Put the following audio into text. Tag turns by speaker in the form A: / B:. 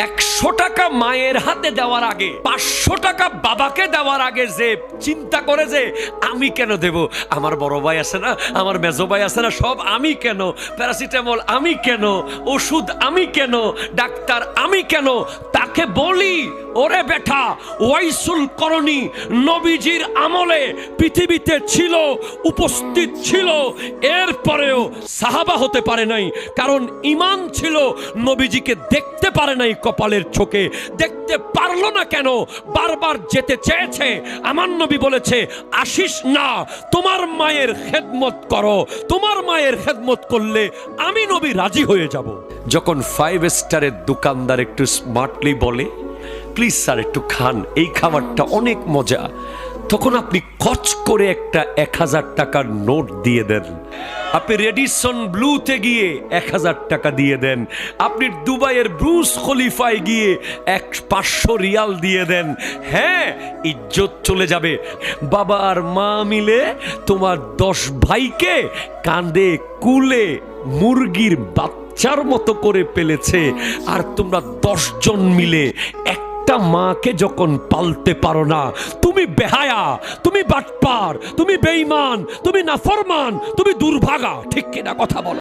A: 100 টাকা মায়ের হাতে দেওয়ার আগে 500 টাকা বাবাকে দেওয়ার আগে যে চিন্তা করে যে আমি কেন দেব, আমার বড় ভাই আছে না, আমার মেজো ভাই আছে না, সব আমি কেন, প্যারাসিটামল আমি কেন, ওষুধ আমি কেন, ডাক্তার আমি কেন, তাকে বলি ওরে বেটা, ওয়াইসুল করণী নবীজির আমলে পৃথিবীতে ছিল, উপস্থিত ছিল, এরপরেও সাহাবা হতে পারে নাই, কারণ ঈমান ছিল, নবীজিকে দেখতে পারে নাই, কপালের চোখে দেখতে পারলো না। কেন? বারবার যেতে চেয়েছে। আমার নবী বলেছে আসিস না, তোমার মায়ের খেদমত করো, তোমার মায়ের খেদমত করলে আমি নবী রাজি হয়ে যাব। যখন 5 স্টারের দোকানদার একটু স্মার্টলি বলে প্লিজ স্যার একটু খান, এই খাবারটা অনেক মজা, তখন আপনি খচ করে একটা 1000 টাকার নোট দিয়ে দেন। আপনি রেডিসন ব্লুতে গিয়ে 1000 টাকা দিয়ে দেন। আপনি দুবাইয়ের ব্রুজ খলিফায় গিয়ে 500 রিয়াল দিয়ে দেন। হ্যাঁ, ইজ্জত চলে যাবে। বাবা আর মা মিলে তোমার 10 ভাইকে কাঁধে কুলে মুরগির বাচ্চার মতো করে পেলেছে, আর তোমরা 10 জন মিলে একটা মাকে যখন পালতে পারো না, তুমি বেহায়া, তুমি বাটপার, তুমি বেঈমান, তুমি নাফরমান, তুমি দুর্ভাগা। ঠিক কিনা কথা বলো?